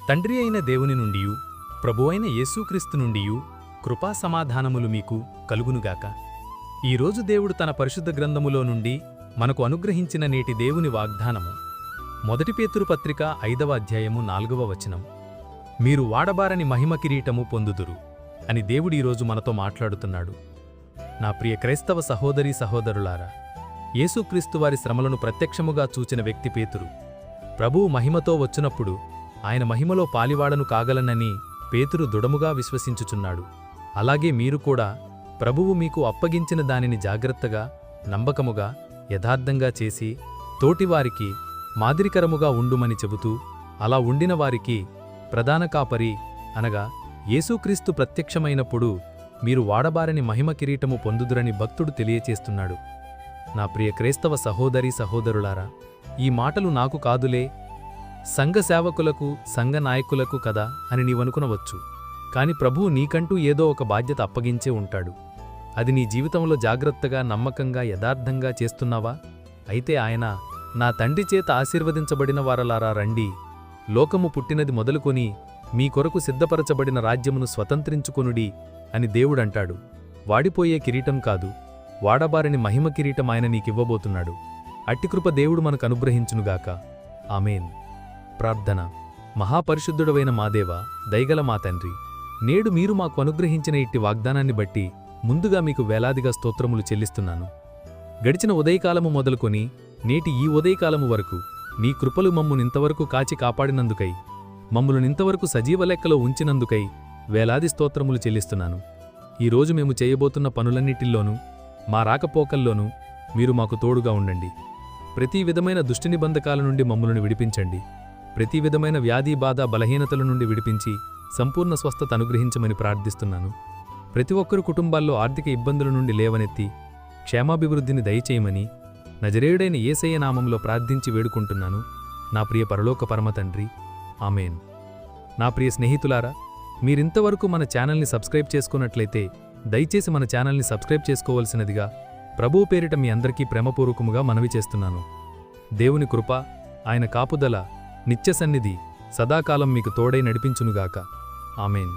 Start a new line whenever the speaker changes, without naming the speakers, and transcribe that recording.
తండ్రి అయిన దేవుని నుండియు ప్రభువైన యేసుక్రీస్తు నుండియు కృపా సమాధానములు మీకు కలుగునుగాక. ఈరోజు దేవుడు తన పరిశుద్ధ గ్రంథములో నుండి మనకు అనుగ్రహించిన నేటి దేవుని వాగ్దానము 1 పేతురు పత్రిక 5వ అధ్యాయము 4వ వచనం. మీరు వాడబారని మహిమ కిరీటము పొందుదురు అని దేవుడు ఈరోజు మనతో మాట్లాడుతున్నాడు. నా ప్రియ క్రైస్తవ సహోదరీ సహోదరులారా, యేసుక్రీస్తువారి శ్రమలను ప్రత్యక్షముగా చూచిన వ్యక్తి పేతురు. ప్రభువు మహిమతో వచ్చినప్పుడు ఆయన మహిమలో పాలివాడను కాగలనని పేతురు దృఢముగా విశ్వసించుచున్నాడు. అలాగే మీరు కూడా ప్రభువు మీకు అప్పగించిన దానిని జాగ్రత్తగా, నమ్మకముగా, యథార్థంగా చేసి తోటివారికి మాదిరికరముగా ఉండుమని చెబుతూ, అలా ఉండిన వారికి ప్రధాన కాపరి అనగా యేసుక్రీస్తు ప్రత్యక్షమైనప్పుడు మీరు వాడబారని మహిమ కిరీటము పొందుదురని భక్తుడు తెలియచేస్తున్నాడు. నా ప్రియ క్రైస్తవ సహోదరీ సహోదరులారా, ఈ మాటలు నాకు కాదులే, సంఘ సేవకులకు, సంఘ నాయకులకు కదా అని నీవనుకునవచ్చు. కాని ప్రభువు నీకంటూ ఏదో ఒక బాధ్యత అప్పగించే ఉంటాడు. అది నీ జీవితంలో జాగ్రత్తగా, నమ్మకంగా, యథార్థంగా చేస్తున్నావా? అయితే ఆయన, నా తండ్రి చేత ఆశీర్వదించబడిన వారలారా రండి, లోకము పుట్టినది మొదలుకొని మీ కొరకు సిద్ధపరచబడిన రాజ్యమును స్వతంత్రించుకొనుడి అని దేవుడంటాడు. వాడిపోయే కిరీటం కాదు, వాడబారని మహిమ కిరీటం ఆయన నీకివ్వబోతున్నాడు. అట్టికృప దేవుడు మనకు అనుగ్రహించునుగాక. ఆమేన్. ప్రార్థన. మహాపరిశుద్ధుడవైన మా దేవా, దయగల మా తండ్రి, నేడు మీరు మాకు అనుగ్రహించిన ఇట్టి వాగ్దానాన్ని బట్టి ముందుగా మీకు వేలాదిగా స్తోత్రములు చెల్లిస్తున్నాను. గడిచిన ఉదయకాలము మొదలుకొని నేటి ఈ ఉదయకాలము వరకు నీ కృపలు మమ్మునింతవరకు కాచి కాపాడినందుకై, మమ్ములనింతవరకు సజీవ లెక్కలో ఉంచినందుకై వేలాది స్తోత్రములు చెల్లిస్తున్నాను. ఈరోజు మేము చేయబోతున్న పనులన్నిటిల్లోనూ, మా రాకపోకల్లోనూ మీరు మాకు తోడుగా ఉండండి. ప్రతి విధమైన దుష్టి బంధకాల నుండి మమ్ములను విడిపించండి. ప్రతి విధమైన వ్యాధి, బాధ, బలహీనతల నుండి విడిపించి సంపూర్ణ స్వస్థత అనుగ్రహించమని ప్రార్థిస్తున్నాను. ప్రతి ఒక్కరు కుటుంబాల్లో ఆర్థిక ఇబ్బందుల నుండి లేవనెత్తి క్షేమాభివృద్ధిని దయచేయమని నజరేయుడైన యేసయ్య నామంలో ప్రార్థించి వేడుకుంటున్నాను, నా ప్రియ పరలోక పరమతండ్రి. ఆమేన్. నా ప్రియ స్నేహితులారా, మీరింతవరకు మన ఛానల్ని సబ్స్క్రైబ్ చేసుకున్నట్లయితే దయచేసి మన ఛానల్ని సబ్స్క్రైబ్ చేసుకోవలసినదిగా ప్రభువు పేరిట మీ అందరికీ ప్రేమపూర్వకముగా మనవి చేస్తున్నాను. దేవుని కృప, ఆయన కాపుదల, నిత్య సన్నిధి సదాకాలం మీకు తోడై నడిపించునుగాక. ఆమేన్.